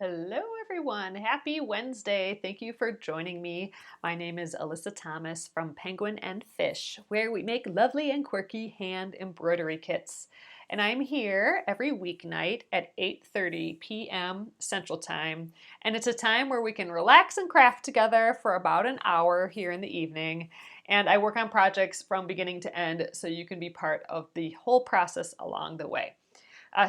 Hello, everyone. Happy Wednesday. Thank you for joining me. My name is Alyssa Thomas from Penguin and Fish, where we make lovely and quirky hand embroidery kits. And I'm here every weeknight at 8:30 p.m. Central Time. And it's a time where we can relax and craft together for about an hour here in the evening. And I work on projects from beginning to end so you can be part of the whole process along the way.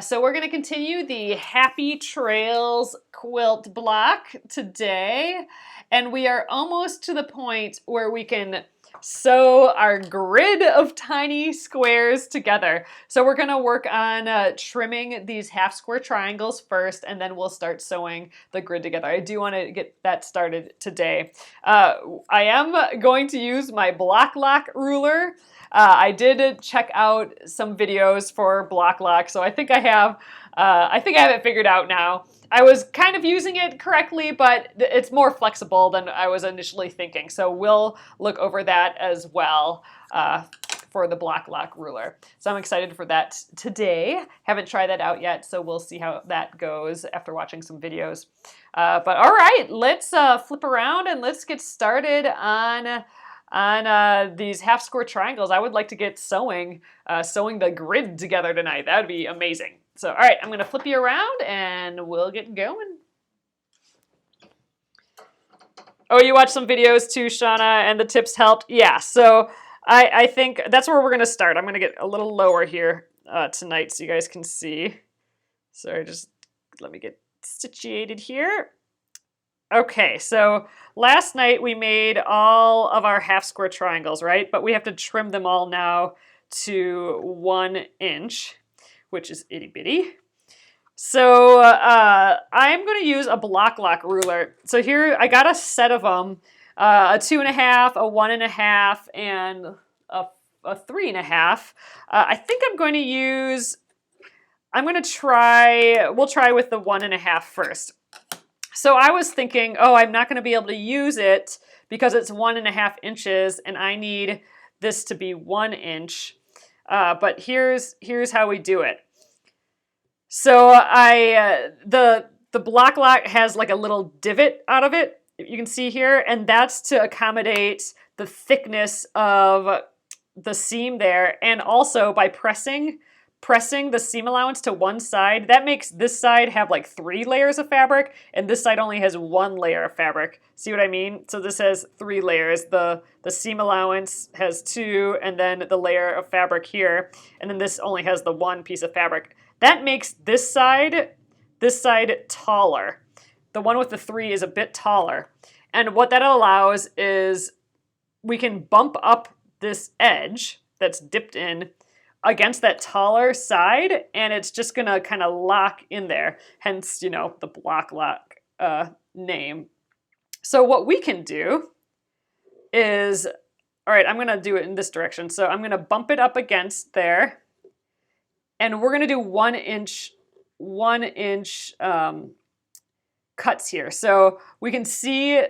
So we're going to continue the Happy Trails quilt block today, and we are almost to the point where we can sew our grid of tiny squares together. So we're going to work on trimming these half square triangles first, and then we'll start sewing the grid together. I do want to get that started today. I am going to use my block lock ruler. I did check out some videos for block lock, so I think I have it figured out now. I was kind of using it correctly, but it's more flexible than I was initially thinking. So we'll look over that as well for the block lock ruler. So I'm excited for that today. Haven't tried that out yet, so we'll see how that goes after watching some videos. But all right, let's flip around and let's get started on these half square triangles. I would like to get sewing the grid together tonight. That would be amazing. So, all right, I'm going to flip you around and we'll get going. Oh, you watched some videos too, Shauna, and the tips helped? Yeah, so I think that's where we're going to start. I'm going to get a little lower here tonight so you guys can see. Sorry, just let me get situated here. Okay, so last night we made all of our half square triangles, right? But we have to trim them all now to 1 inch, which is itty bitty. So I'm going to use a block lock ruler. So here I got a set of them, a 2.5, a 1.5, and a 3.5. I think we'll try with the 1.5 first. So I was thinking, oh, I'm not going to be able to use it because it's 1.5 inches and I need this to be 1 inch. But here's how we do it. So the block lock has like a little divot out of it, you can see here, and that's to accommodate the thickness of the seam there. And also by pressing the seam allowance to one side, that makes this side have like 3 layers of fabric, and this side only has 1 layer of fabric. See what I mean? So this has 3 layers. The seam allowance has 2, and then the layer of fabric here, and then this only has the 1 piece of fabric. That makes this side taller. The one with the 3 is a bit taller. And what that allows is we can bump up this edge that's dipped in against that taller side, and it's just gonna kind of lock in there, hence, the block lock name. So what we can do is, all right, I'm gonna do it in this direction. So I'm gonna bump it up against there, and we're gonna do 1 inch cuts here. So we can see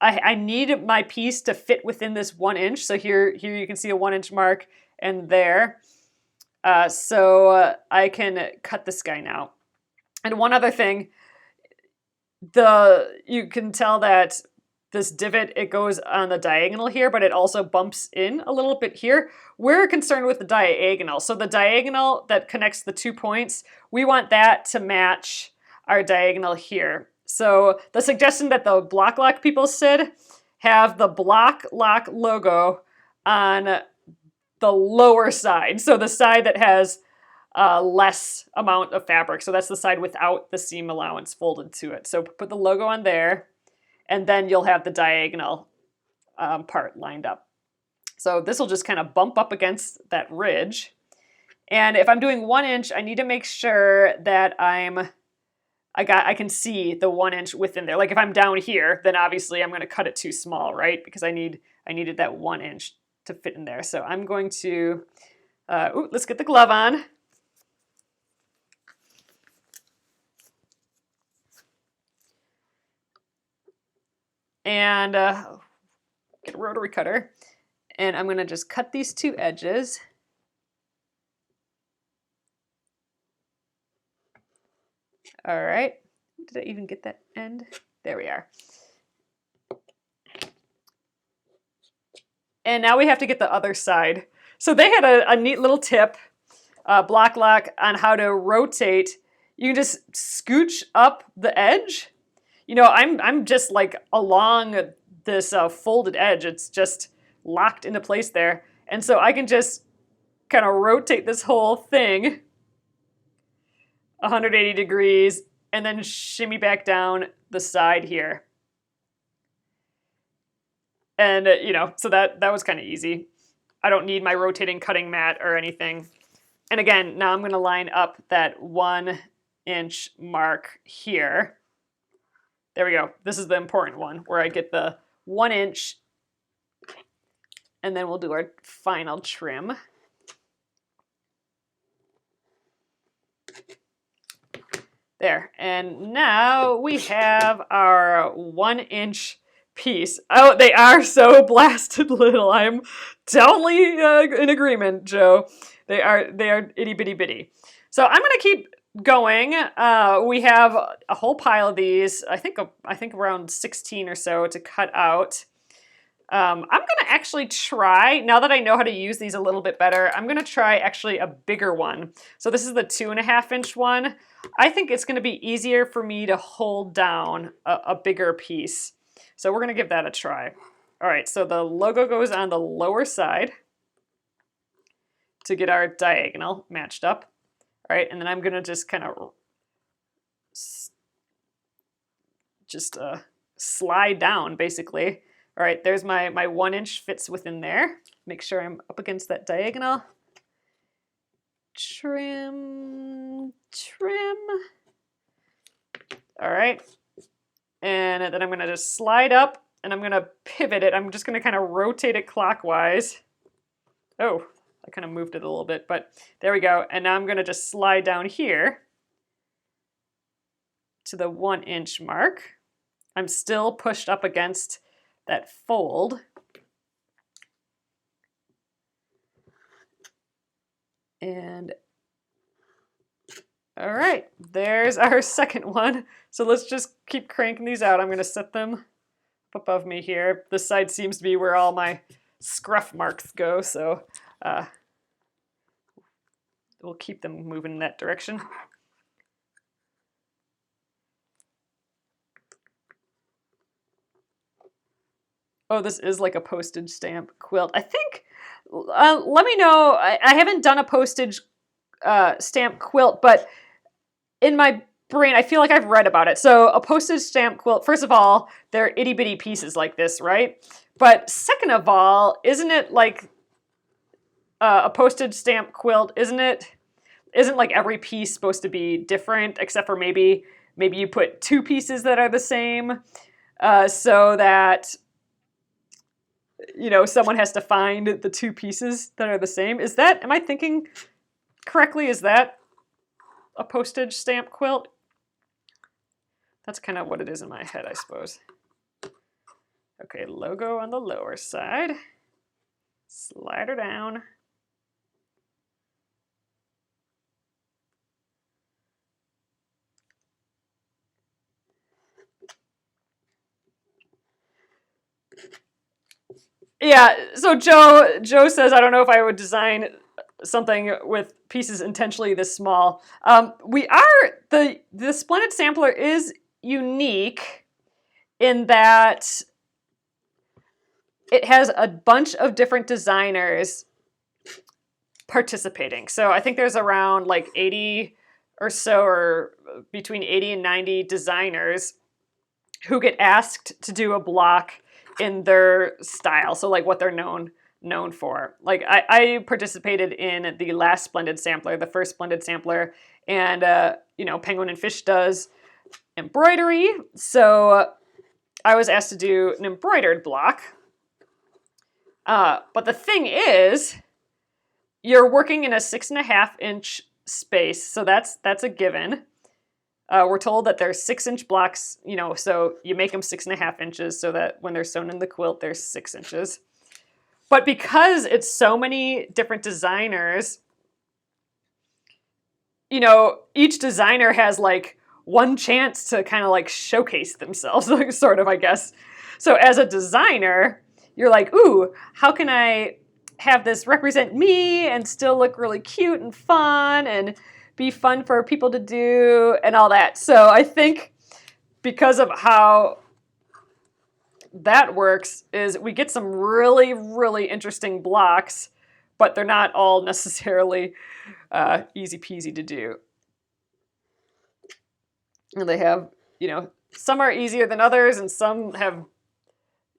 I need my piece to fit within this 1 inch. So here you can see a 1 inch mark, and there. So I can cut this guy now. And one other thing, you can tell that this divot, it goes on the diagonal here, but it also bumps in a little bit here. We're concerned with the diagonal. So the diagonal that connects the 2 points, we want that to match our diagonal here. So the suggestion that the block lock people said, have the block lock logo on the lower side, so the side that has less amount of fabric. So that's the side without the seam allowance folded to it. So put the logo on there, and then you'll have the diagonal part lined up. So this will just kind of bump up against that ridge. And if I'm doing 1 inch, I need to make sure that I can see the 1 inch within there. Like if I'm down here, then obviously I'm going to cut it too small, right? Because I needed that 1 inch to fit in there. So I'm going to, let's get the glove on. And get a rotary cutter. And I'm going to just cut these 2 edges. All right. Did I even get that end? There we are. And now we have to get the other side. So they had a neat little tip, block lock, on how to rotate. You can just scooch up the edge. You know, I'm just like along this folded edge. It's just locked into place there. And so I can just kind of rotate this whole thing 180 degrees and then shimmy back down the side here. And, you know, so that was kind of easy. I don't need my rotating cutting mat or anything. And again, now I'm going to line up that 1 inch mark here. There we go. This is the important one where I get the 1 inch, and then we'll do our final trim. There. And now we have our 1 inch piece. Oh, they are so blasted little. I'm totally in agreement, Joe. They are itty bitty bitty. So I'm gonna keep going. We have a whole pile of these. I think around 16 or so to cut out. I'm gonna actually try, now that I know how to use these a little bit better, I'm gonna try actually a bigger one. So this is the 2.5 inch one. I think it's gonna be easier for me to hold down a bigger piece. So we're going to give that a try. All right, so the logo goes on the lower side to get our diagonal matched up. All right, and then I'm going to just kind of slide down, basically. All right, there's my 1 inch fits within there. Make sure I'm up against that diagonal. Trim, trim. All right. And then I'm going to just slide up and I'm going to pivot it. I'm just going to kind of rotate it clockwise. Oh, I kind of moved it a little bit, but there we go. And now I'm going to just slide down here to the 1 inch mark. I'm still pushed up against that fold. And all right, there's our second one. So let's just keep cranking these out. I'm going to set them up above me here. This side seems to be where all my scruff marks go, so we'll keep them moving in that direction. Oh, this is like a postage stamp quilt. I think, let me know, I haven't done a postage stamp quilt, but in my brain, I feel like I've read about it. So a postage stamp quilt, first of all, they're itty bitty pieces like this, right? But second of all, isn't it like a postage stamp quilt? Isn't like every piece supposed to be different, except for maybe you put two pieces that are the same, so that, you know, someone has to find the two pieces that are the same. Am I thinking correctly? Is that a postage stamp quilt? That's kind of what it is in my head, I suppose. Okay, logo on the lower side. Slide her down. Yeah, so Joe says, I don't know if I would design something with pieces intentionally this small. The Splendid Sampler is unique in that it has a bunch of different designers participating. So I think there's around like 80 or so, or between 80 and 90 designers who get asked to do a block in their style. So like what they're known for. Like I participated in the last Splendid Sampler, the first Splendid Sampler, and you know, Penguin and Fish does embroidery. So I was asked to do an embroidered block. But the thing is, you're working in a 6.5 inch space, so that's a given. We're told that there's 6 inch blocks, you know, so you make them 6.5 inches so that when they're sewn in the quilt, there's 6 inches. But because it's so many different designers, you know, each designer has like one chance to kind of like showcase themselves, sort of, I guess. So as a designer, you're like, ooh, how can I have this represent me and still look really cute and fun and be fun for people to do and all that. So I think because of how that works is we get some really, really interesting blocks, but they're not all necessarily easy peasy to do. And they have, you know, some are easier than others and some have,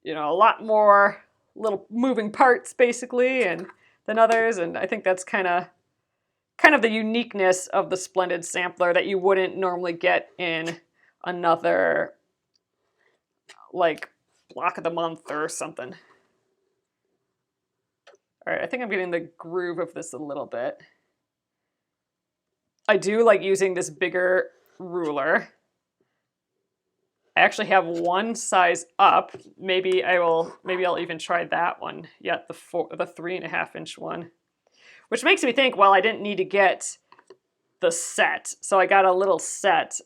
you know, a lot more little moving parts basically and than others. And I think that's kind of the uniqueness of the Splendid Sampler that you wouldn't normally get in another like block of the month or something. All right, I think I'm getting the groove of this a little bit. I do like using this bigger ruler. I actually have one size up. Maybe I'll even try that one. Yeah, the 3.5 inch one. Which makes me think, well, I didn't need to get the set. So I got a little set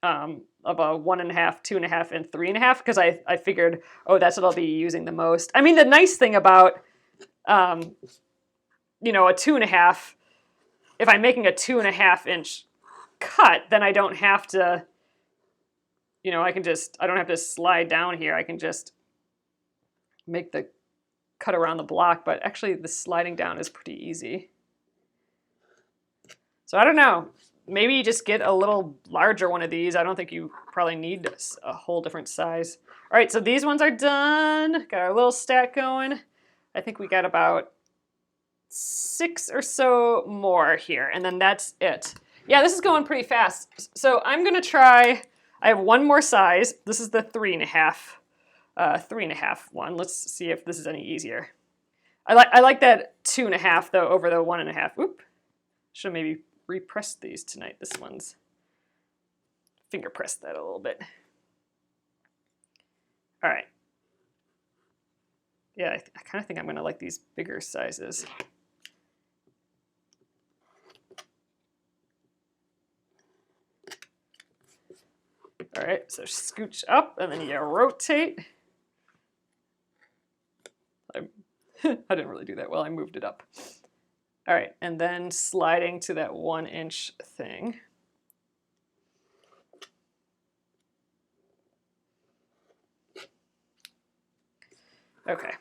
of a 1.5, 2.5, and 3.5 because I figured, oh, that's what I'll be using the most. I mean, the nice thing about, you know, a 2.5, if I'm making a 2.5 inch cut, then I don't have to, you know, I don't have to slide down here. I can just make the cut around the block, but actually the sliding down is pretty easy. So I don't know. Maybe you just get a little larger one of these. I don't think you probably need a whole different size. All right, so these ones are done. Got our little stack going. I think we got about 6 or so more here, and then that's it. Yeah, this is going pretty fast. So I'm gonna try, I have one more size. This is the 3.5 one. Let's see if this is any easier. I like that 2.5 though over the 1.5. Oop, should maybe repress these tonight. This one's finger press that a little bit. All right. Yeah, I kind of think I'm gonna like these bigger sizes. All right, so scooch up and then you rotate. I didn't really do that well, I moved it up. All right, and then sliding to that 1 inch thing. Okay,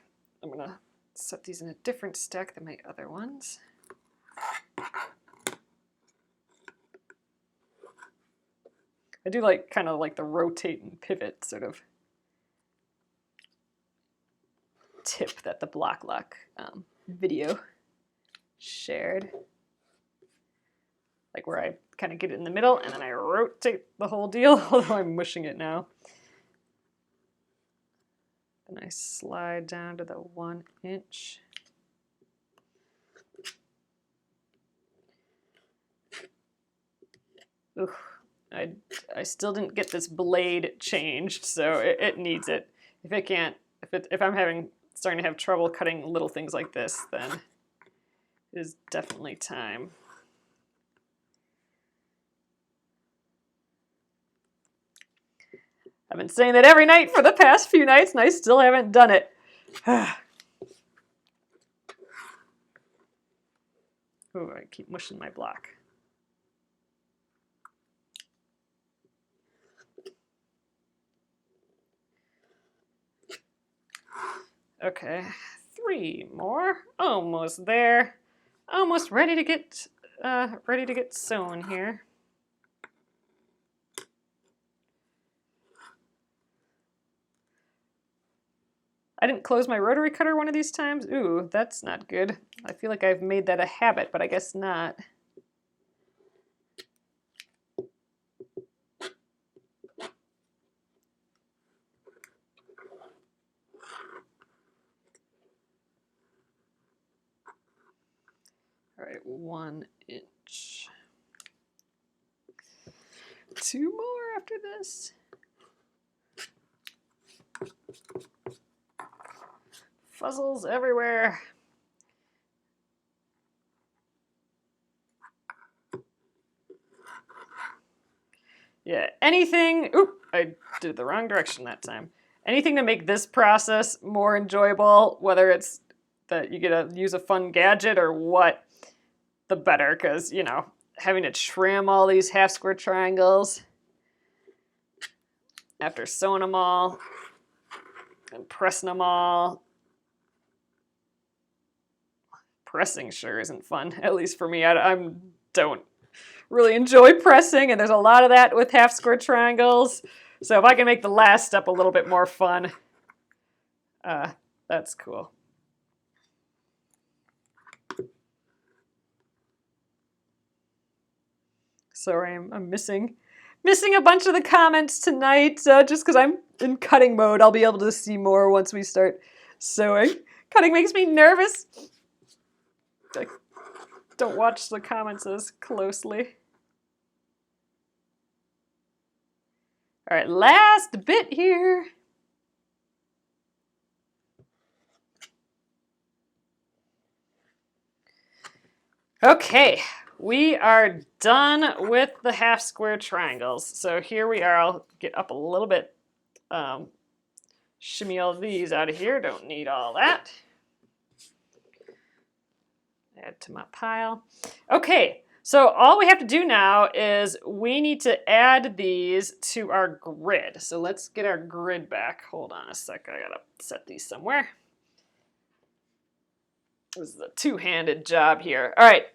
I'm gonna set these in a different stack than my other ones. I do like kind of like the rotate and pivot sort of tip that the Block Lock video shared. Like where I kind of get it in the middle and then I rotate the whole deal, although I'm mushing it now. Then I slide down to the 1 inch. Ooh, I still didn't get this blade changed, so it needs it. If I'm starting to have trouble cutting little things like this, then it is definitely time. I've been saying that every night for the past few nights, and I still haven't done it. Ooh, I keep mushing my block. Okay, 3 more. Almost there. Almost ready to get sewn here. I didn't close my rotary cutter one of these times. Ooh, that's not good. I feel like I've made that a habit, but I guess not. All right, 1 inch. 2 more after this. Fuzzles everywhere. Yeah, anything, oop, I did it the wrong direction that time. Anything to make this process more enjoyable, whether it's that you get to use a fun gadget or what, the better, because, you know, having to trim all these half square triangles after sewing them all and pressing them all. Pressing sure isn't fun, at least for me. I don't really enjoy pressing, and there's a lot of that with half square triangles. So if I can make the last step a little bit more fun, that's cool. Sorry, I'm missing a bunch of the comments tonight just because I'm in cutting mode. I'll be able to see more once we start sewing. Cutting makes me nervous. I don't watch the comments as closely. All right, last bit here. Okay, we are done with the half square triangles. So here we are. I'll get up a little bit. Shimmy all these out of here. Don't need all that. Add to my pile. Okay, so all we have to do now is we need to add these to our grid. So let's get our grid back. Hold on a sec. I gotta set these somewhere. This is a two-handed job here. All right,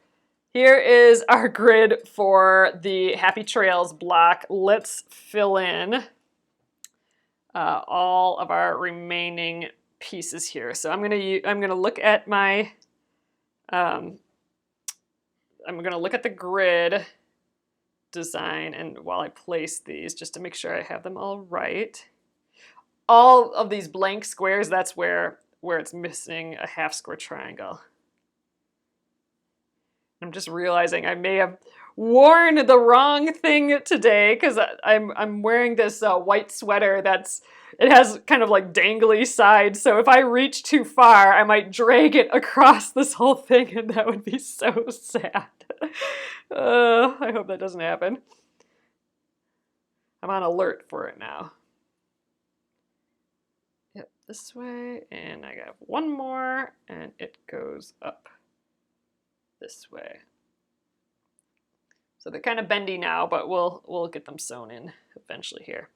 here is our grid for the Happy Trails block. Let's fill in all of our remaining pieces here. So I'm gonna look at my I'm gonna look at the grid design, and while I place these, just to make sure I have them all right. All of these blank squares, that's where it's missing a half square triangle. I'm just realizing I may have worn the wrong thing today because I'm wearing this white sweater it has kind of like dangly sides, so if I reach too far, I might drag it across this whole thing, and that would be so sad. I hope that doesn't happen. I'm on alert for it now. Yep, this way, and I got one more, and it goes up this way. So they're kind of bendy now, but we'll get them sewn in eventually here.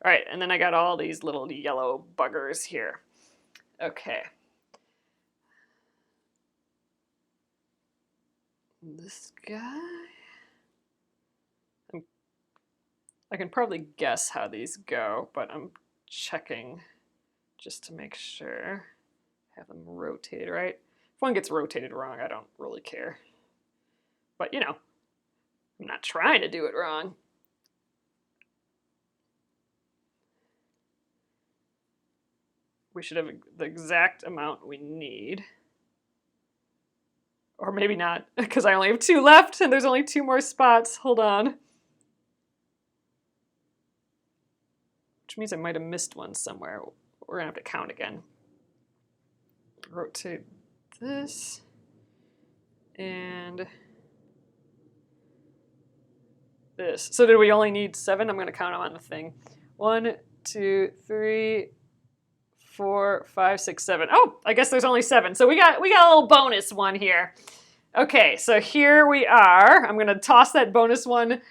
All right, and then I got all these little yellow buggers here. Okay. This guy. I can probably guess how these go, but I'm checking just to make sure. Have them rotated right. If one gets rotated wrong, I don't really care. But, you know, I'm not trying to do it wrong. We should have the exact amount we need. Or maybe not, because I only have 2 left and there's only 2 more spots. Hold on. Which means I might have missed one somewhere. We're gonna have to count again. Rotate this. And this. So did we only need 7? I'm gonna count them on the thing. 1, 2, 3, 4, 5, 6, 7. Oh, I guess there's only 7. So we got a little bonus one here. Okay, so here we are. I'm gonna toss that bonus one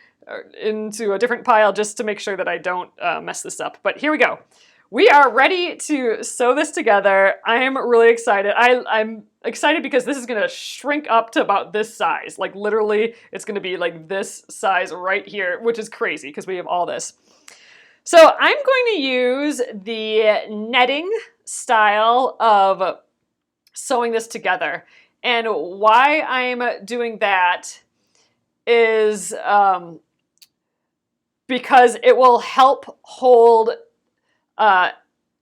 into a different pile just to make sure that I don't mess this up. But here we go. We are ready to sew this together. I am really excited. I'm excited because this is gonna shrink up to about this size. Like literally, it's gonna be like this size right here, which is crazy because we have all this. So I'm going to use the netting style of sewing this together. And why I'm doing that is because it will help hold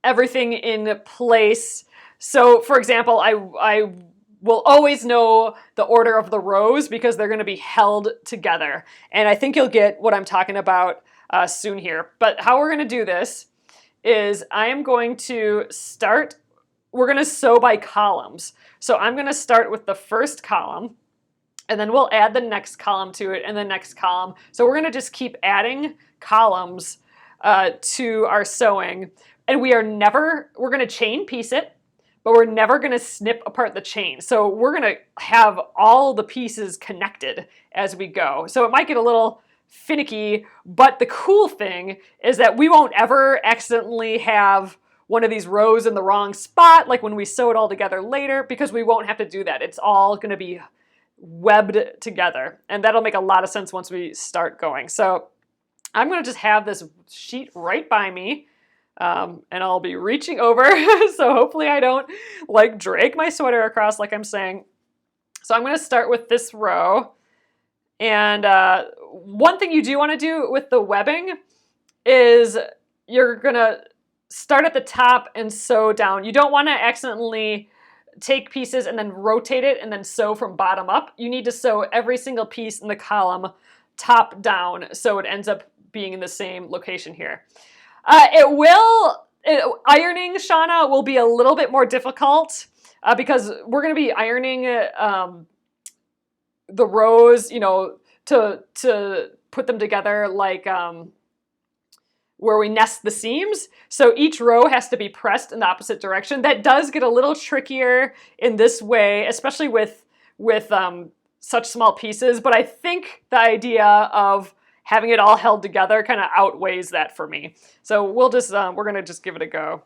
everything in place. So for example, I will always know the order of the rows because they're going to be held together. And I think you'll get what I'm talking about soon here. But how we're going to do this is I am going to start, we're going to sew by columns. So I'm going to start with the first column, And then we'll add the next column to it and the next column. So we're gonna just keep adding columns to our sewing. And we're gonna chain piece it, but we're never gonna snip apart the chain. So we're gonna have all the pieces connected as we go. So it might get a little finicky, but the cool thing is that we won't ever accidentally have one of these rows in the wrong spot, like when we sew it all together later, because we won't have to do that. It's all gonna be webbed together, and that'll make a lot of sense once we start going. So I'm gonna just have this sheet right by me, and I'll be reaching over, so hopefully I don't like drag my sweater across like I'm saying. So I'm gonna start with this row, and one thing you do wanna do with the webbing is you're gonna start at the top and sew down. You don't wanna accidentally take pieces and then rotate it and then sew from bottom up. You need to sew every single piece in the column top down so it ends up being in the same location here. Ironing, Shauna, will be a little bit more difficult because we're going to be ironing the rows, you know, to put them together like where we nest the seams. So each row has to be pressed in the opposite direction. That does get a little trickier in this way, especially with such small pieces. But I think the idea of having it all held together kind of outweighs that for me. So we'll just, we're gonna just give it a go.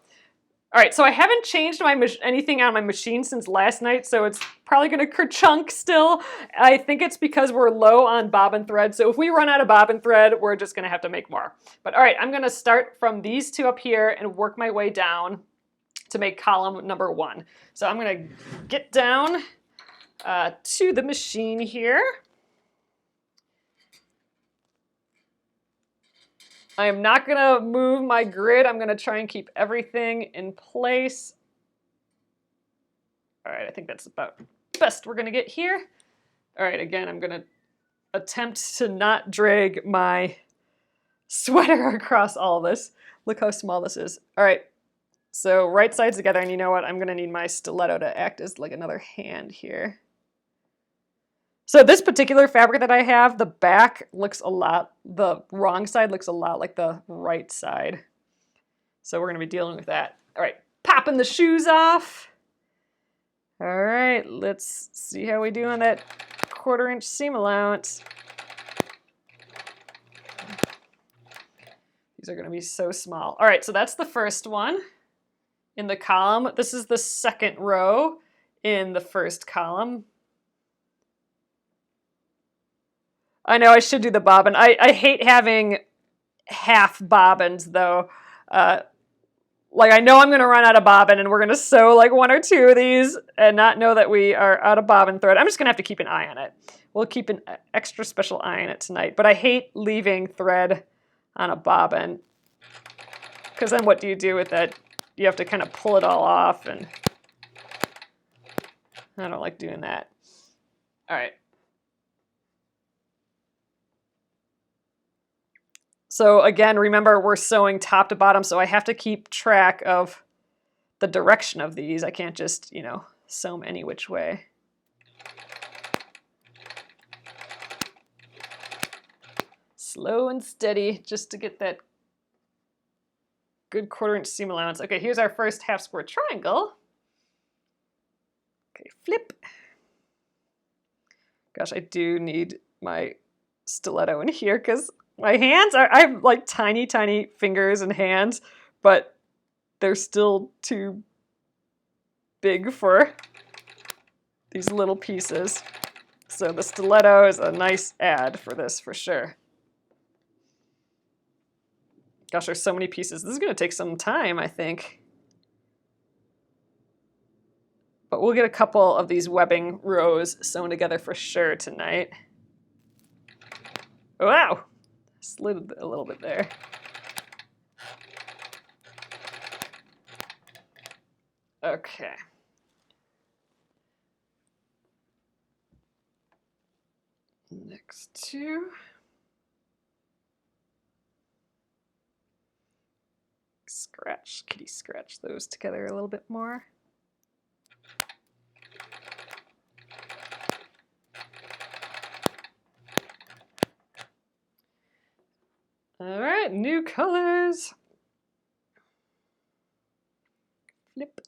All right, so I haven't changed anything on my machine since last night, so it's probably gonna kerchunk still. I think it's because we're low on bobbin thread, so if we run out of bobbin thread, we're just gonna have to make more. But all right, I'm gonna start from these two up here and work my way down to make column number 1. So I'm gonna get down to the machine here. I am not gonna move my grid. I'm gonna try and keep everything in place. All right, I think that's about best we're gonna get here. All right, again, I'm gonna attempt to not drag my sweater across all of this. Look how small this is. All right, so right sides together, and you know what? I'm gonna need my stiletto to act as like another hand here. So this particular fabric that I have, the back looks the wrong side looks a lot like the right side. So we're gonna be dealing with that. All right, popping the shoes off. All right, let's see how we do on that 1/4 inch seam allowance. These are gonna be so small. All right, so that's the first one in the column. This is the second row in the first column. I know I should do the bobbin. I hate having half bobbins though. Like I know I'm gonna run out of bobbin and we're gonna sew like 1 or 2 of these and not know that we are out of bobbin thread. I'm just gonna have to keep an eye on it. We'll keep an extra special eye on it tonight. But I hate leaving thread on a bobbin because then what do you do with that? You have to kind of pull it all off, and I don't like doing that. All right. So again, remember we're sewing top to bottom, so I have to keep track of the direction of these. I can't just, you know, sew them any which way. Slow and steady just to get that good 1/4 inch seam allowance. Okay, here's our first half square triangle. Okay, flip. Gosh, I do need my stiletto in here because my hands I have like tiny, tiny fingers and hands, but they're still too big for these little pieces. So the stiletto is a nice add for this for sure. Gosh, there's so many pieces. This is gonna take some time, I think. But we'll get a couple of these webbing rows sewn together for sure tonight. Wow! Slid a little bit there. Okay. Next two. Kitty scratch those together a little bit more. All right, new colors. Flip.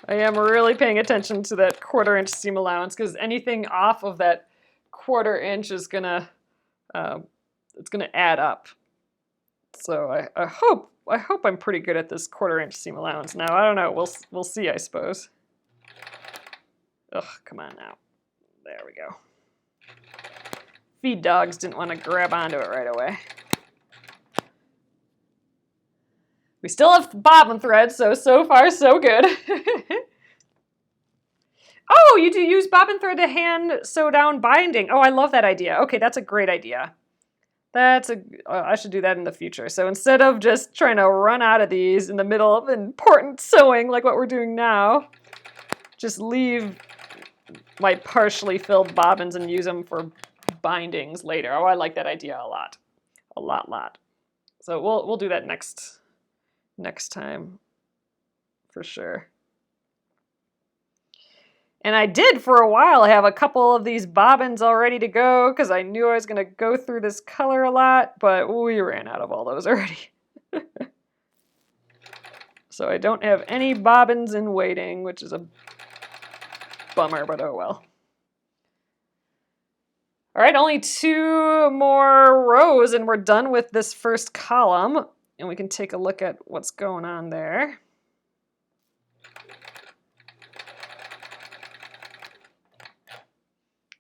I am really paying attention to that 1/4 inch seam allowance because anything off of that 1/4 inch is gonna, it's gonna add up. So I hope I'm pretty good at this 1/4 inch seam allowance now. I don't know. We'll see, I suppose. Ugh, come on now. There we go. Feed dogs didn't want to grab onto it right away. We still have bobbin thread, so far so good. Oh, you do use bobbin thread to hand sew down binding. Oh, I love that idea. Okay, that's a great idea. I should do that in the future. So instead of just trying to run out of these in the middle of important sewing like what we're doing now, just leave my partially filled bobbins and use them for bindings later. Oh, I like that idea a lot. A lot. So we'll do that next time for sure. And I did for a while have a couple of these bobbins all ready to go because I knew I was going to go through this color a lot, but we ran out of all those already. So I don't have any bobbins in waiting, which is a bummer, but oh well. All right, only 2 more rows and we're done with this first column. And we can take a look at what's going on there.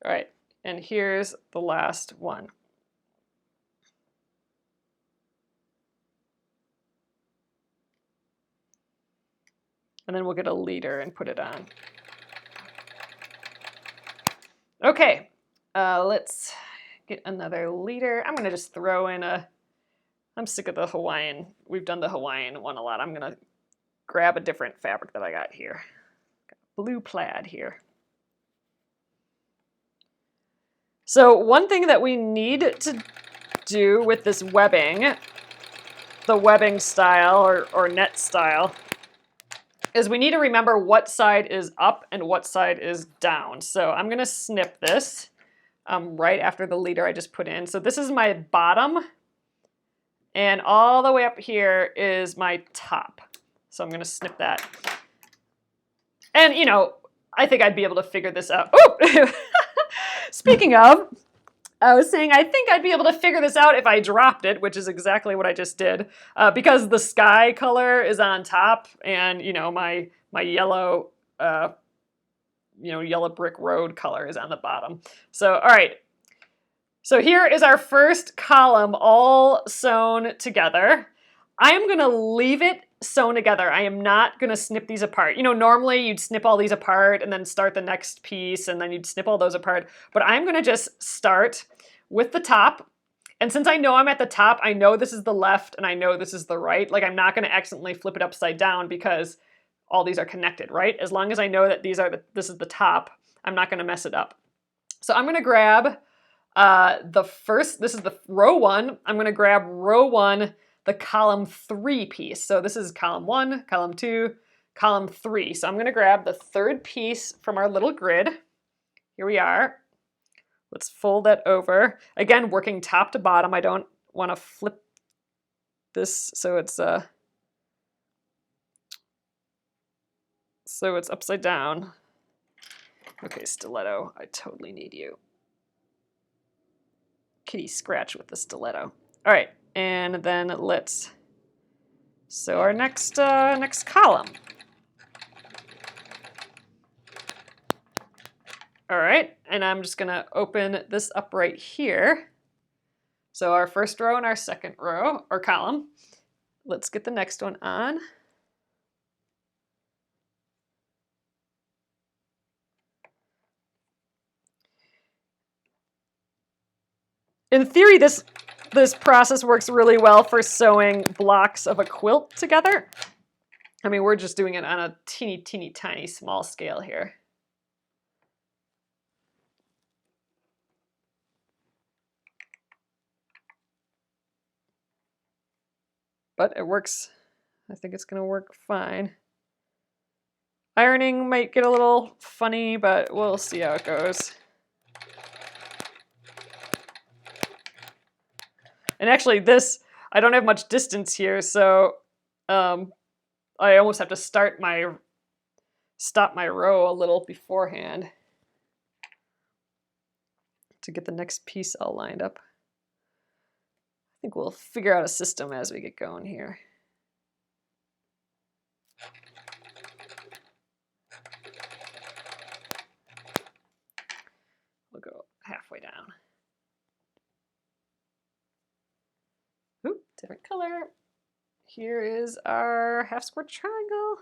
All right, and here's the last one. And then we'll get a leader and put it on. Okay, let's get another leader. I'm gonna just throw in I'm sick of the Hawaiian. We've done the Hawaiian one a lot. I'm gonna grab a different fabric that I got here. Got blue plaid here. So one thing that we need to do with this webbing, the webbing style or net style, is we need to remember what side is up and what side is down. So I'm gonna snip this right after the leader I just put in. So this is my bottom, and all the way up here is my top. So I'm gonna snip that. And you know, I think I'd be able to figure this out. Oh! Speaking of, I was saying I think I'd be able to figure this out if I dropped it, which is exactly what I just did, because the sky color is on top, and you know my yellow, yellow brick road color is on the bottom. So all right, so here is our first column all sewn together. I am gonna leave it sewn together. I am not gonna snip these apart. You know, normally you'd snip all these apart and then start the next piece and then you'd snip all those apart, but I'm gonna just start with the top. And since I know I'm at the top, I know this is the left and I know this is the right. Like I'm not gonna accidentally flip it upside down because all these are connected, right? As long as I know that this is the top, I'm not gonna mess it up. So I'm gonna grab this is the row 1. I'm gonna grab row 1, the column 3 piece. So this is column 1, column 2, column 3. So I'm gonna grab the 3rd piece from our little grid. Here we are. Let's fold that over. Again, working top to bottom. I don't wanna flip this so it's upside down. Okay, stiletto, I totally need you. Kitty scratch with the stiletto. All right, and then let's sew our next column. All right, and I'm just gonna open this up right here. So our first row and our second row, or column. Let's get the next one on. In theory, this process works really well for sewing blocks of a quilt together. I mean, we're just doing it on a teeny, teeny, tiny, small scale here. But it works I think it's going to work fine. Ironing might get a little funny, but we'll see how it goes. And actually this, I don't have much distance here, so I almost have to stop my row a little beforehand to get the next piece all lined up. I think we'll figure out a system as we get going here. We'll go halfway down. Oop, different color. Here is our half square triangle.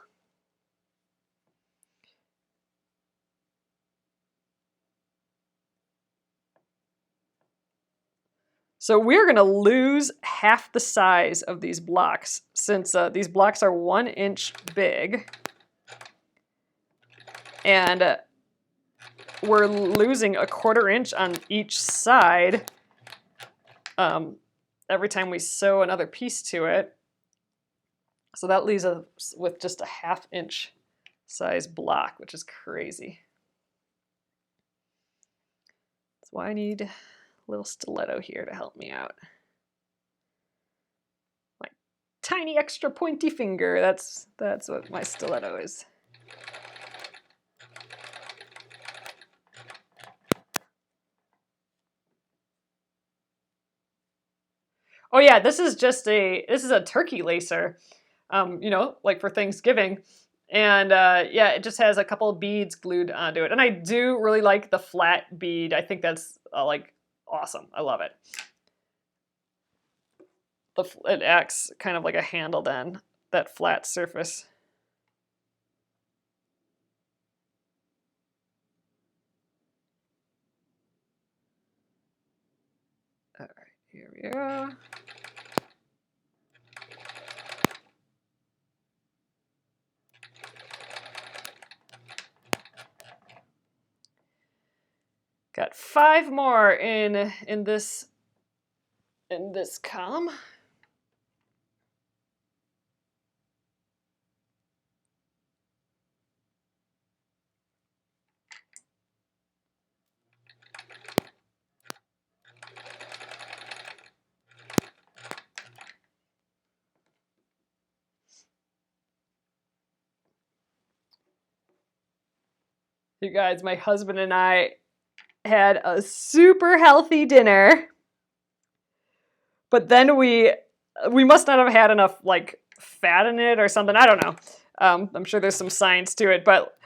So we're going to lose half the size of these blocks since these blocks are 1 inch big. And we're losing a 1/4 inch on each side every time we sew another piece to it. So that leaves us with just a 1/2 inch size block, which is crazy. That's why I need a little stiletto here to help me out. My tiny extra pointy finger, that's what my stiletto is. Oh yeah, this is a turkey lacer, you know, like for Thanksgiving. And yeah, it just has a couple of beads glued onto it. And I do really like the flat bead. I think that's like awesome. I love it. It acts kind of like a handle then, that flat surface. All right, here we go. Got 5 more in this column. You guys, my husband and I had a super healthy dinner, but then we must not have had enough like fat in it or something. I don't know. I'm sure there's some science to it, but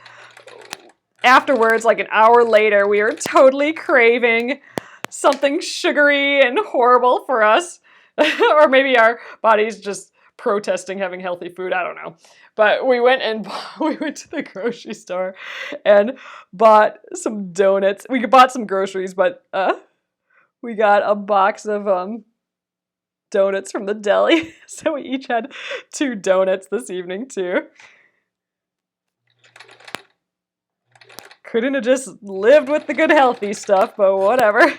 afterwards, like an hour later, we were totally craving something sugary and horrible for us. Or maybe our body's just protesting having healthy food. I don't know. But we went to the grocery store and bought some donuts. We bought some groceries, but we got a box of donuts from the deli. So we each had 2 donuts this evening too. Couldn't have just lived with the good healthy stuff, but whatever.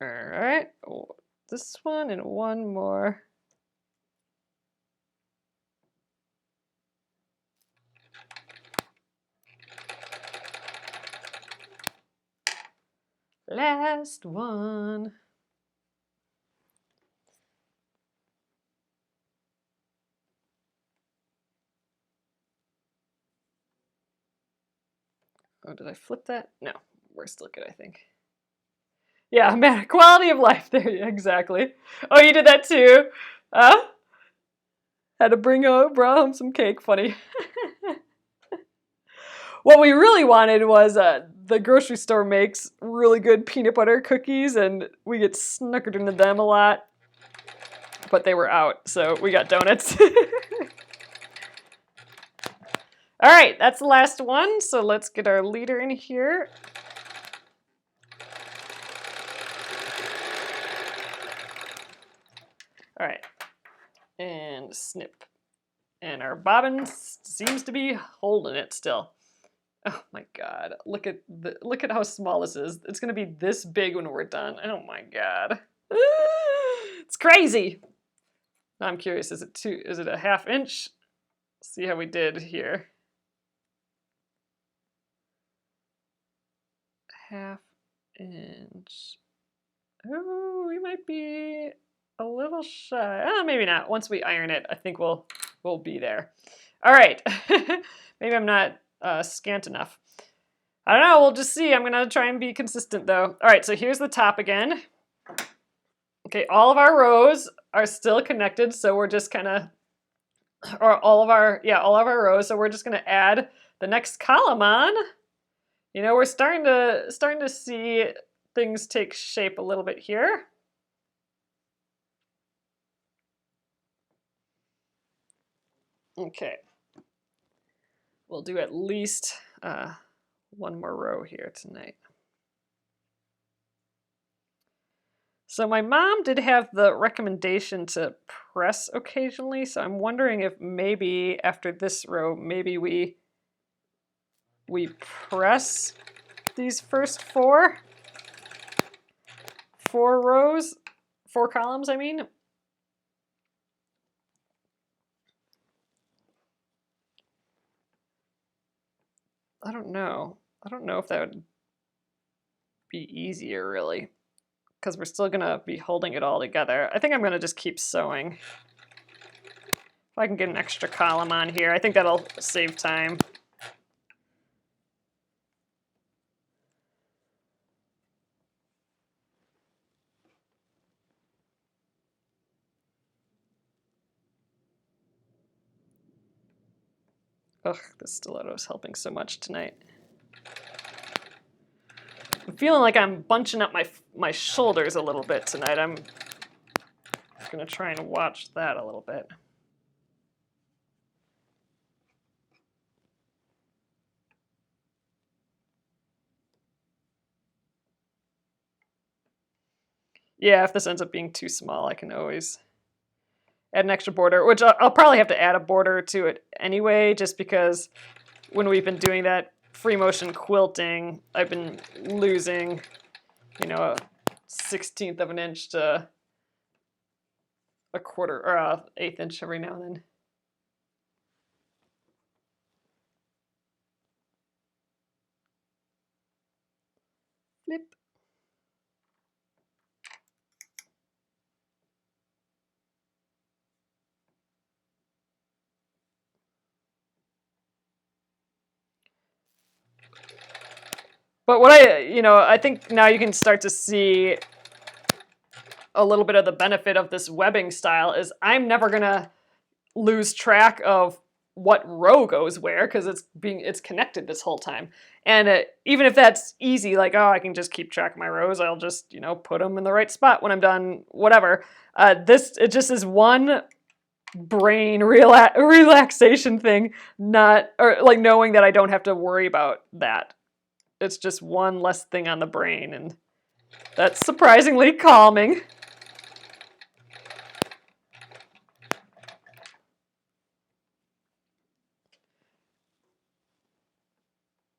All right, this one and one more. Last one. Oh, did I flip that? No, we're still good, I think. Yeah, man, quality of life. There, exactly. Oh, you did that too? Had to brought home some cake. Funny. What we really wanted was the grocery store makes really good peanut butter cookies, and we get snookered into them a lot. But they were out, so we got donuts. All right, that's the last one. So let's get our leader in here. All right, and snip. And our bobbin seems to be holding it still. Oh my God. Look at how small this is. It's gonna be this big when we're done. Oh my God. It's crazy. Now I'm curious, is it a half inch? See how we did here. Half inch. Oh, we might be a little shy. Oh, maybe not. Once we iron it, I think we'll be there. All right. Maybe I'm not scant enough. I don't know. We'll just see. I'm gonna try and be consistent though. All right. So here's the top again. Okay. All of our rows are still connected, so we're just kind of, or all of our rows. So we're just gonna add the next column on. You know, we're starting to see things take shape a little bit here. Okay. We'll do at least one more row here tonight. So my mom did have the recommendation to press occasionally, so I'm wondering if maybe after this row, maybe we press these first four rows, 4 columns, I mean. I don't know. I don't know if that would be easier, really, because we're still gonna be holding it all together. I think I'm gonna just keep sewing. If I can get an extra column on here, I think that'll save time. Ugh, the stiletto is helping so much tonight. I'm feeling like I'm bunching up my shoulders a little bit tonight. I'm gonna try and watch that a little bit. Yeah, if this ends up being too small, I can always add an extra border, which I'll probably have to add a border to it anyway, just because when we've been doing that free motion quilting, I've been losing, you know, a 1/16 of an inch to a quarter or a 1/8 inch every now and then. Flip. But what I think now you can start to see a little bit of the benefit of this webbing style is I'm never gonna lose track of what row goes where because it's connected this whole time. And even if that's easy, like, oh, I can just keep track of my rows, I'll just, put them in the right spot when I'm done, whatever. It just is one brain relaxation thing, or knowing that I don't have to worry about that. It's just one less thing on the brain, and that's surprisingly calming.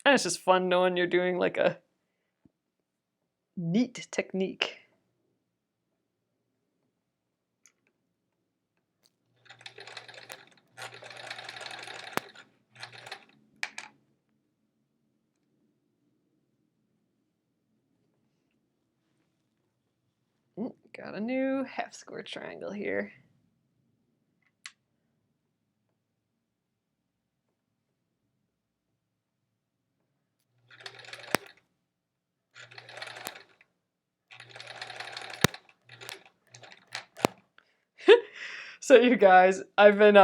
And it's just fun knowing you're doing like a neat technique. Got a new half square triangle here. So you guys, I've been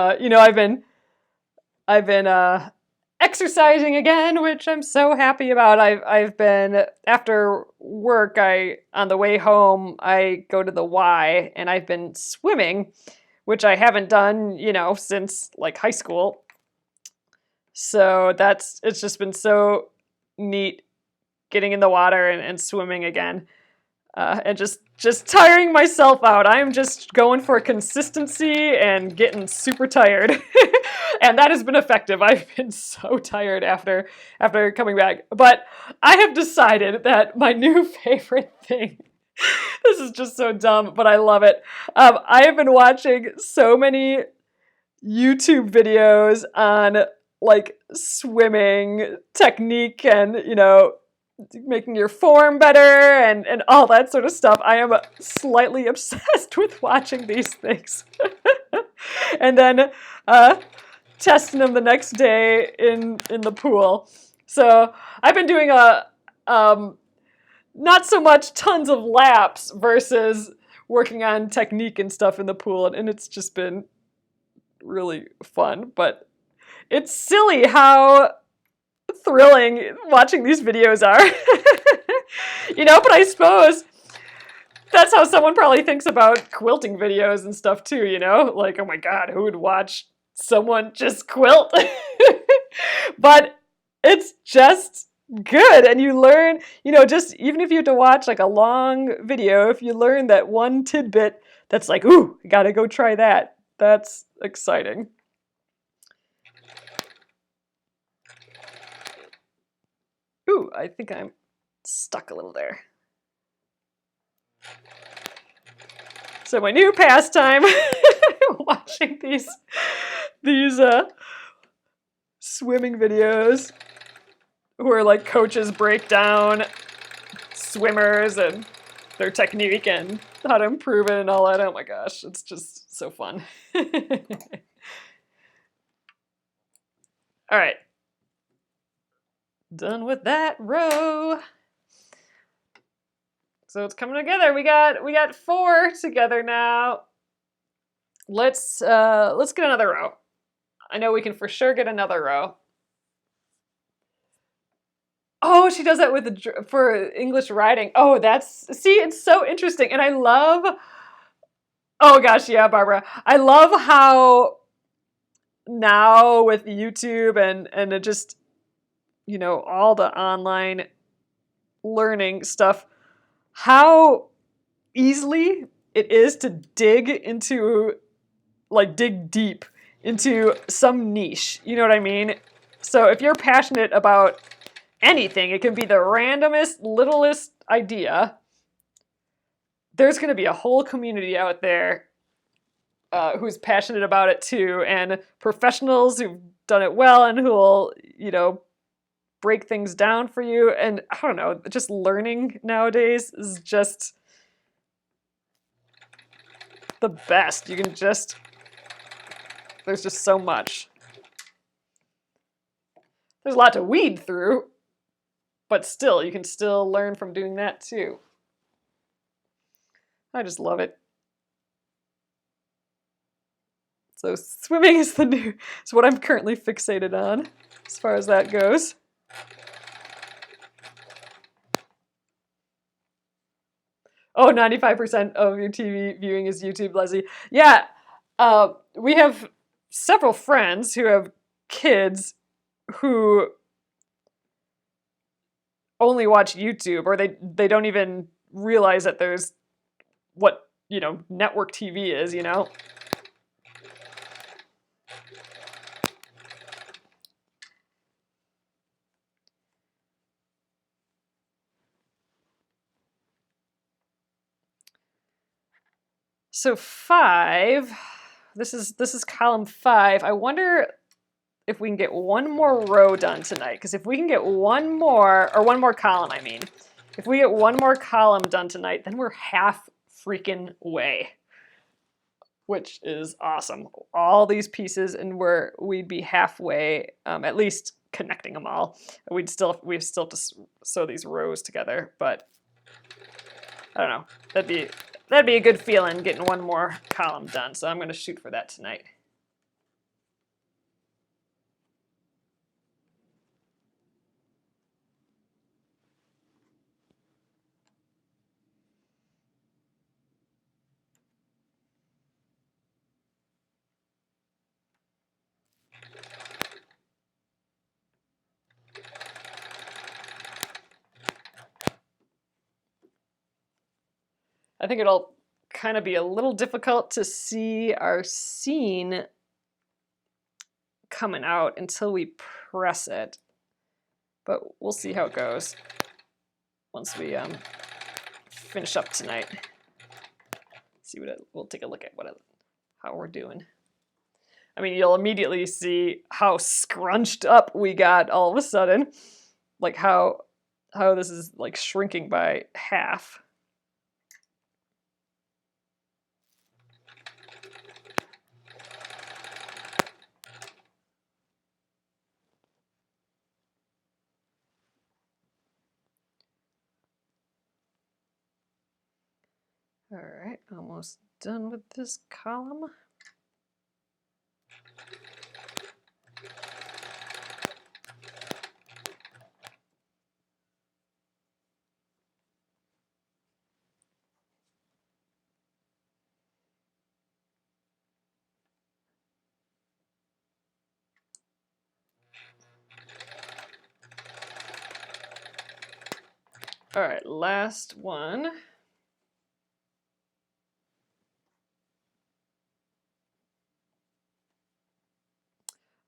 exercising again, which I'm so happy about. I've been, after work, on the way home, I go to the Y, and I've been swimming, which I haven't done, since like high school. So it's just been so neat getting in the water and swimming again. And just tiring myself out. I'm just going for consistency and getting super tired. And that has been effective. I've been so tired after coming back. But I have decided that my new favorite thing, this is just so dumb, but I love it. I have been watching so many YouTube videos on like swimming technique and, making your form better and all that sort of stuff. I am slightly obsessed with watching these things. And then testing them the next day in the pool. So I've been doing not so much tons of laps versus working on technique and stuff in the pool, and it's just been really fun. But it's silly how thrilling watching these videos are. But I suppose that's how someone probably thinks about quilting videos and stuff too, Like, oh my God, who would watch someone just quilt? But it's just good. And you learn, just even if you have to watch like a long video, if you learn that one tidbit that's like, ooh, I gotta go try that. That's exciting. Ooh, I think I'm stuck a little there. So my new pastime, watching these swimming videos where like coaches break down swimmers and their technique and how to improve it and all that. Oh my gosh, it's just so fun. All right. Done with that row. So it's coming together. We got 4 together now. Let's get another row. I know we can for sure get another row. Oh, she does that for English writing. Oh, see, it's so interesting. And I love, oh gosh, yeah, Barbara. I love how now with YouTube and it just, all the online learning stuff, how easily it is to dig deep into some niche. You know what I mean? So if you're passionate about anything, it can be the randomest, littlest idea. There's going to be a whole community out there who's passionate about it too, and professionals who've done it well and who'll, break things down for you. And I don't know, just learning nowadays is just the best. There's just so much. There's a lot to weed through, but still, you can still learn from doing that too. I just love it. So swimming is what I'm currently fixated on as far as that goes. Oh, 95% of your TV viewing is YouTube, Leslie. Yeah, we have several friends who have kids who only watch YouTube, or they don't even realize that there's what, network TV is, So 5, this is column 5. I wonder if we can get one more row done tonight, because if we can get one more column, I mean. If we get one more column done tonight, then we're half freaking way, which is awesome. All these pieces, and we'd be halfway, at least connecting them all. We still have to sew these rows together, but I don't know. That'd be a good feeling, getting one more column done. So I'm going to shoot for that tonight. I think it'll kind of be a little difficult to see our scene coming out until we press it. But we'll see how it goes once we finish up tonight. See what we'll take a look at how we're doing. I mean, you'll immediately see how scrunched up we got all of a sudden, like how this is like shrinking by half. All right, almost done with this column. All right, last one.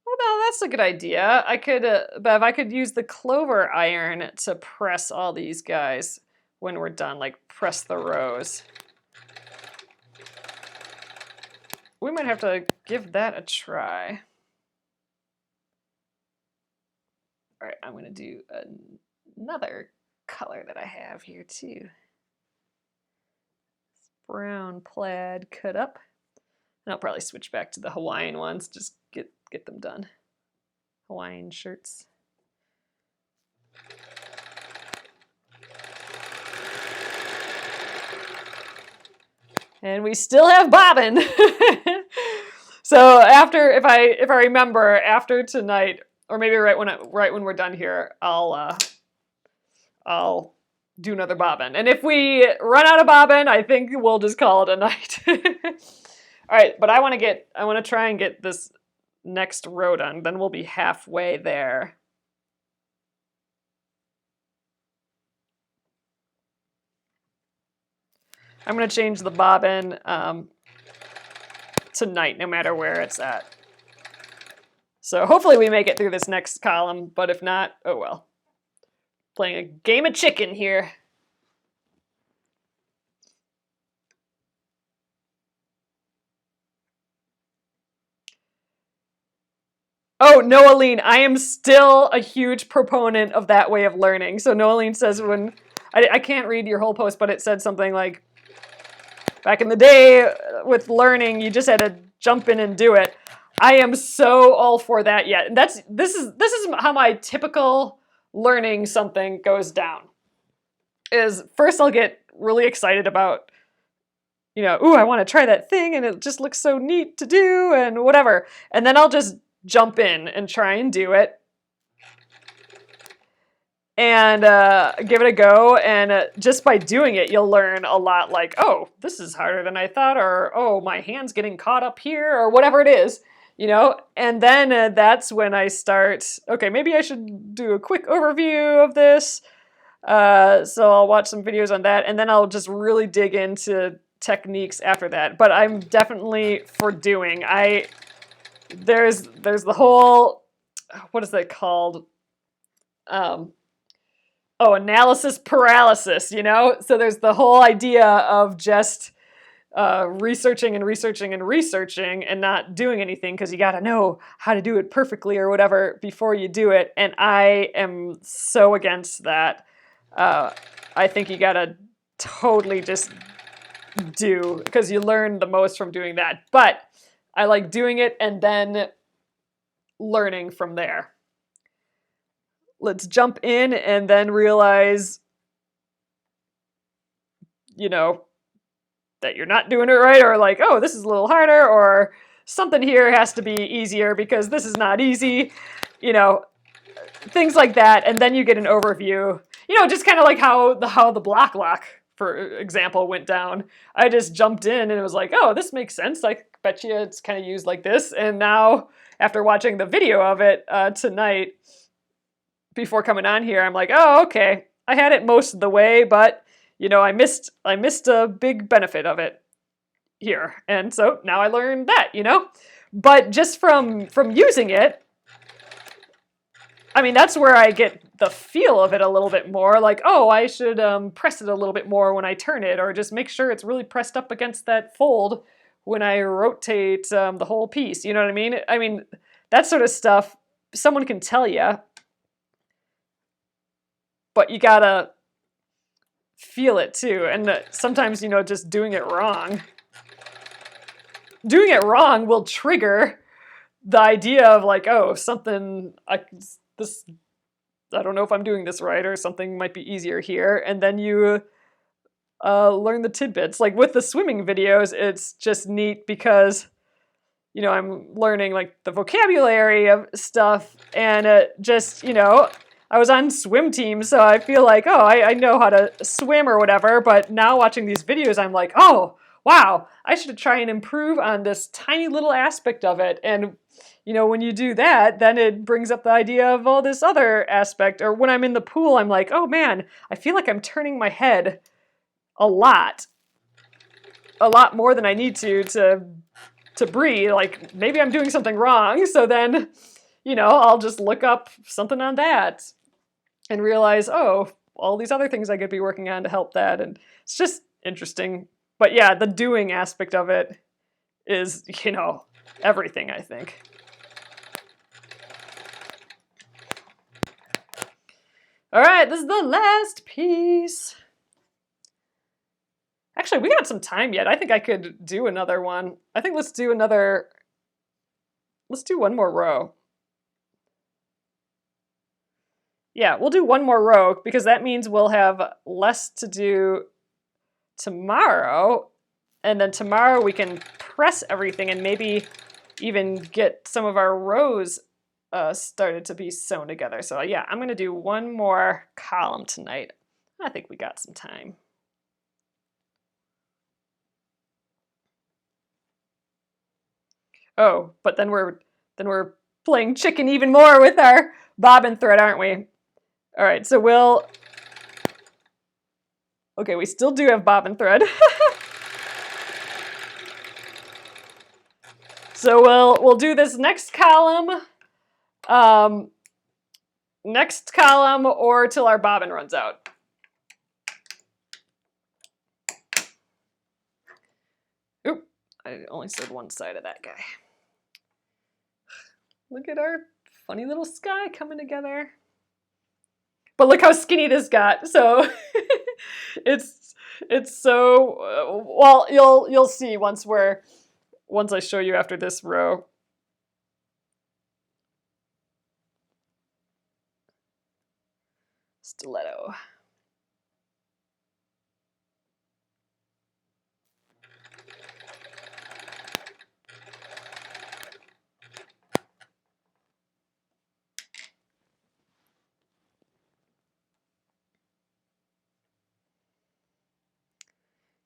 Oh, no, that's a good idea. I could, Bev, I could use the clover iron to press all these guys when we're done, like press the rows. We might have to give that a try. All right, I'm gonna do another color that I have here too. Brown plaid cut up. And I'll probably switch back to the Hawaiian ones, just get them done. Hawaiian shirts. And we still have bobbin. So after, if I remember, after tonight, or maybe right when we're done here, I'll do another bobbin. And if we run out of bobbin, I think we'll just call it a night. All right, but I want to try and get this next row done. Then we'll be halfway there. I'm going to change the bobbin tonight, no matter where it's at. So hopefully we make it through this next column, but if not, oh well. Playing a game of chicken here. Oh, Noeline, I am still a huge proponent of that way of learning. So Noeline says I can't read your whole post, but it said something like, back in the day with learning, you just had to jump in and do it. I am so all for that yet. This is how my typical learning something goes down. Is first I'll get really excited about, ooh, I want to try that thing and it just looks so neat to do and whatever. And then I'll just jump in and try and do it. And give it a go, and just by doing it, you'll learn a lot, like, oh, this is harder than I thought, or, oh, my hand's getting caught up here, or whatever it is, and then that's when I start, okay, maybe I should do a quick overview of this, so I'll watch some videos on that, and then I'll just really dig into techniques after that, but I'm definitely for doing. There's the whole, what is that called, analysis paralysis, So there's the whole idea of just researching and researching and researching and not doing anything because you got to know how to do it perfectly or whatever before you do it. And I am so against that. I think you got to totally just do, because you learn the most from doing that. But I like doing it and then learning from there. Let's jump in and then realize, that you're not doing it right, or like, oh, this is a little harder, or something here has to be easier because this is not easy, things like that. And then you get an overview, just kind of like how the block lock, for example, went down. I just jumped in and it was like, oh, this makes sense. I bet you it's kind of used like this. And now after watching the video of it tonight, before coming on here, I'm like, oh, okay, I had it most of the way, but I missed a big benefit of it here, and so now I learned that, But just from using it, I mean, that's where I get the feel of it a little bit more. Like, oh, I should press it a little bit more when I turn it, or just make sure it's really pressed up against that fold when I rotate the whole piece. You know what I mean? I mean, that sort of stuff, someone can tell you, but you gotta feel it too. And sometimes, you know, just doing it wrong will trigger the idea of like, oh, something, this, I don't know if I'm doing this right, or something might be easier here. And then you learn the tidbits. Like with the swimming videos, it's just neat because, you know, I'm learning like the vocabulary of stuff, and just, you know, I was on swim team, so I feel like, oh, I know how to swim or whatever. But now watching these videos, I'm like, oh, wow, I should try and improve on this tiny little aspect of it. And, you know, when you do that, then it brings up the idea of all this other aspect. Or when I'm in the pool, I'm like, oh man, I feel like I'm turning my head a lot more than I need to breathe. Like maybe I'm doing something wrong. So then, you know, I'll just look up something on that and realize, oh, all these other things I could be working on to help that. And it's just interesting. But yeah, the doing aspect of it is, you know, everything, I think. All right, this is the last piece. Actually, we got some time yet. I think I could do another one. I think let's do one more row. Yeah, we'll do one more row because that means we'll have less to do tomorrow. And then tomorrow we can press everything and maybe even get some of our rows started to be sewn together. So yeah, I'm gonna do one more column tonight. I think we got some time. Oh, but then we're playing chicken even more with our bobbin thread, aren't we? All right, so okay, we still do have bobbin thread. So we'll do this next column or till our bobbin runs out. Oop, I only sewed one side of that guy. Look at our funny little sky coming together. But look how skinny this got. So it's so well, you'll see once I show you after this row. Stiletto.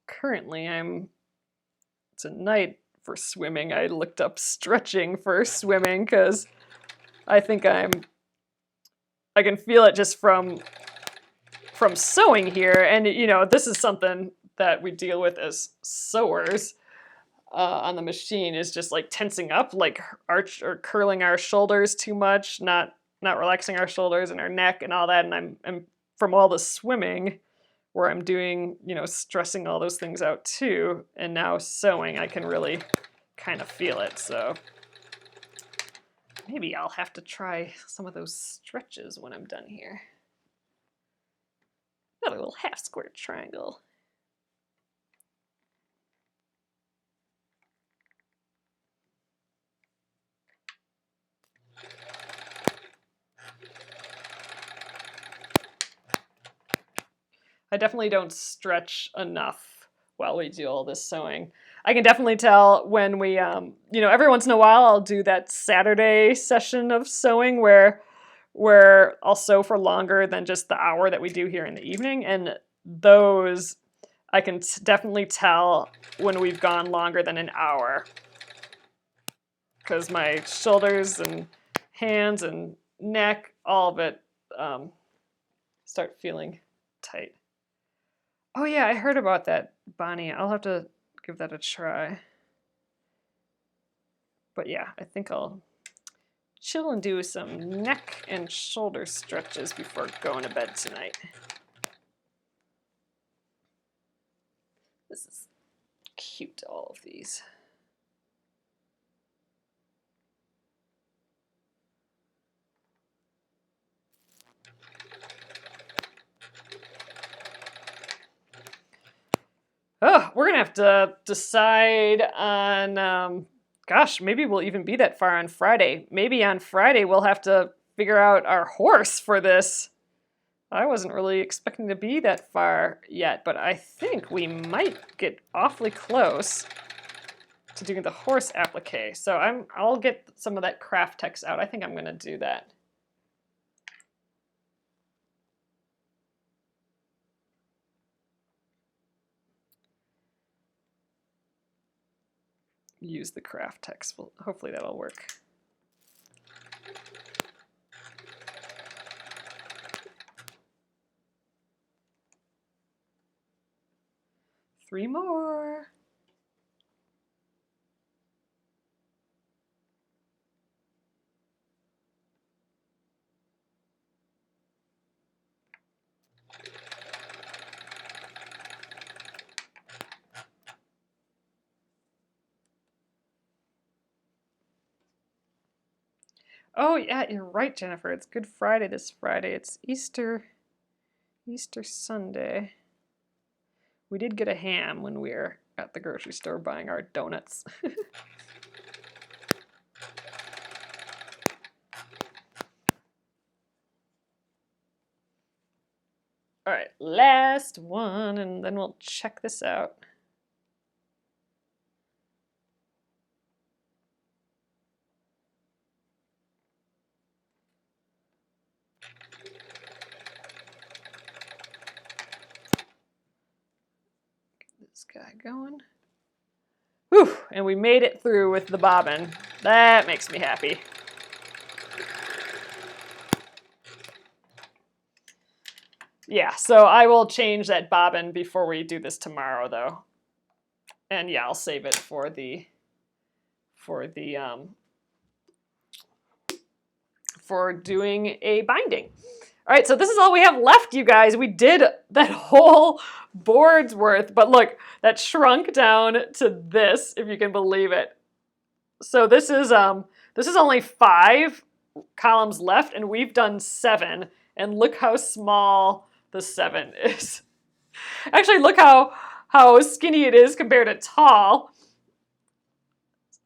Currently, tonight for swimming, I looked up stretching for swimming because I think I can feel it just from sewing here. And, you know, this is something that we deal with as sewers on the machine, is just like tensing up, like arch or curling our shoulders too much, not relaxing our shoulders and our neck and all that. And I'm from all the swimming where I'm doing, you know, stressing all those things out too. And now sewing, I can really kind of feel it. So maybe I'll have to try some of those stretches when I'm done here. Another little half square triangle. I definitely don't stretch enough while we do all this sewing. I can definitely tell when we, you know, every once in a while I'll do that Saturday session of sewing where I'll sew for longer than just the hour that we do here in the evening. And those, I can definitely tell when we've gone longer than an hour, because my shoulders and hands and neck, all of it, start feeling tight. Oh yeah, I heard about that, Bonnie. I'll have to give that a try. But yeah, I think I'll chill and do some neck and shoulder stretches before going to bed tonight. This is cute, all of these. Oh, we're gonna have to decide on, gosh, maybe we'll even be that far on Friday. Maybe on Friday we'll have to figure out our horse for this. I wasn't really expecting to be that far yet, but I think we might get awfully close to doing the horse applique. So I'll get some of that craft text out. I think I'm gonna do that. Use the craft text. Well, hopefully that'll work. Three more. Oh yeah, you're right, Jennifer. It's Good Friday this Friday. It's Easter Sunday. We did get a ham when we were at the grocery store buying our donuts. All right, last one, and then we'll check this out. Get this guy going. Whew, and we made it through with the bobbin. That makes me happy. Yeah, so I will change that bobbin before we do this tomorrow, though. And yeah, I'll save it for doing a binding. All right, so this is all we have left, you guys. We did that whole board's worth, but look, that shrunk down to this, if you can believe it. So this is only 5 columns left, and we've done 7. And look how small the 7 is. Actually, look how skinny it is compared to tall.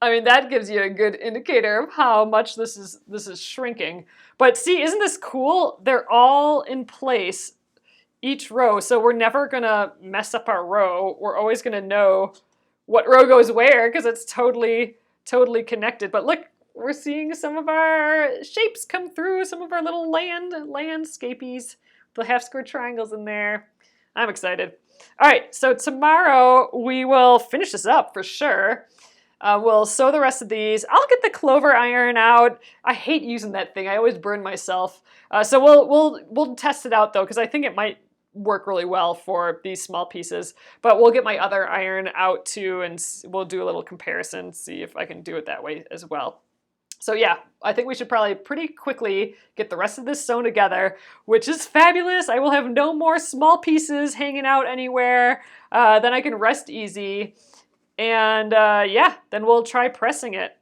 I mean, that gives you a good indicator of how much this is shrinking. But see, isn't this cool? They're all in place, each row, so we're never gonna mess up our row. We're always gonna know what row goes where because it's totally connected. But look, we're seeing some of our shapes come through, some of our little landscapies, the half square triangles in there. I'm excited. All right, so tomorrow we will finish this up for sure. We'll sew the rest of these. I'll get the clover iron out. I hate using that thing. I always burn myself. So we'll test it out though, because I think it might work really well for these small pieces. But we'll get my other iron out too, and we'll do a little comparison, see if I can do it that way as well. So yeah, I think we should probably pretty quickly get the rest of this sewn together, which is fabulous. I will have no more small pieces hanging out anywhere. Then I can rest easy. And yeah, then we'll try pressing it.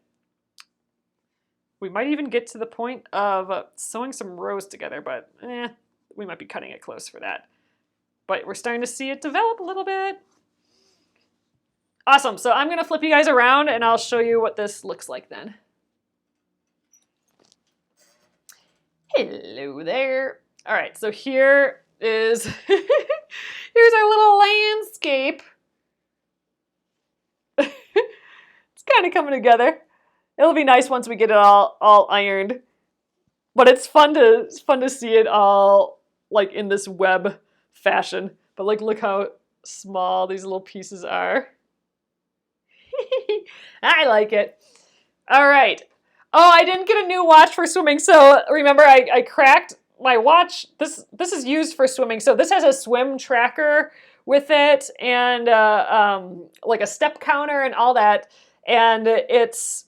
We might even get to the point of sewing some rows together, but we might be cutting it close for that. But we're starting to see it develop a little bit. Awesome, so I'm gonna flip you guys around and I'll show you what this looks like then. Hello there. All right, so here is, here's our little landscape. It's kind of coming together. It'll be nice once we get it all ironed. But it's fun to see it all like in this web fashion. But like, look how small these little pieces are. I like it. All right. Oh, I didn't get a new watch for swimming. So remember, I cracked my watch. This is used for swimming. So this has a swim tracker with it and like a step counter and all that. And it's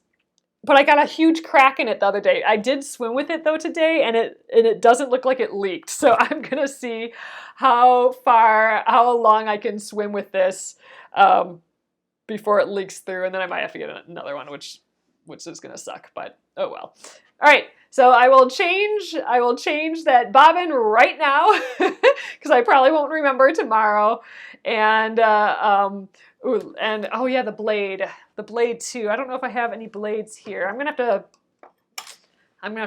but I got a huge crack in it the other day. I did swim with it though today, and it doesn't look like it leaked. So I'm gonna see how long I can swim with this before it leaks through, and then I might have to get another one, which is gonna suck. But oh well. All right, so I will change that bobbin right now because I probably won't remember tomorrow. And ooh, and oh yeah, the blade too. I don't know if I have any blades here. I'm gonna have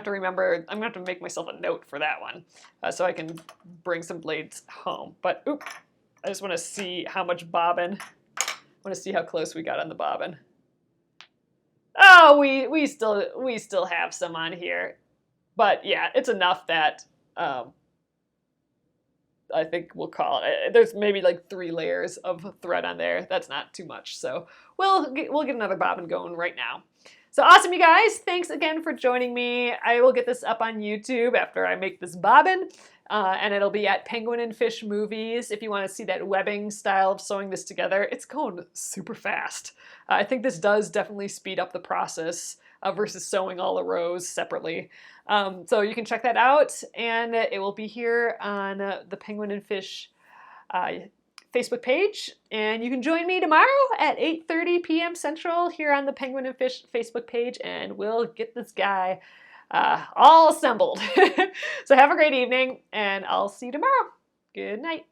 to remember. I'm gonna have to make myself a note for that one, so I can bring some blades home. But oop, I just want to see how much bobbin. I want to see how close we got on the bobbin. Oh, we still have some on here, but yeah, it's enough that I think we'll call it. There's maybe like 3 layers of thread on there. That's not too much. So we'll get another bobbin going right now. So awesome, you guys. Thanks again for joining me. I will get this up on YouTube after I make this bobbin. And it'll be at Penguin and Fish Movies if you want to see that webbing style of sewing this together. It's going super fast. I think this does definitely speed up the process versus sewing all the rows separately. So you can check that out, and it will be here on the Penguin and Fish Facebook page. And you can join me tomorrow at 8:30 p.m. Central here on the Penguin and Fish Facebook page, and we'll get this guy all assembled. So have a great evening, and I'll see you tomorrow. Good night.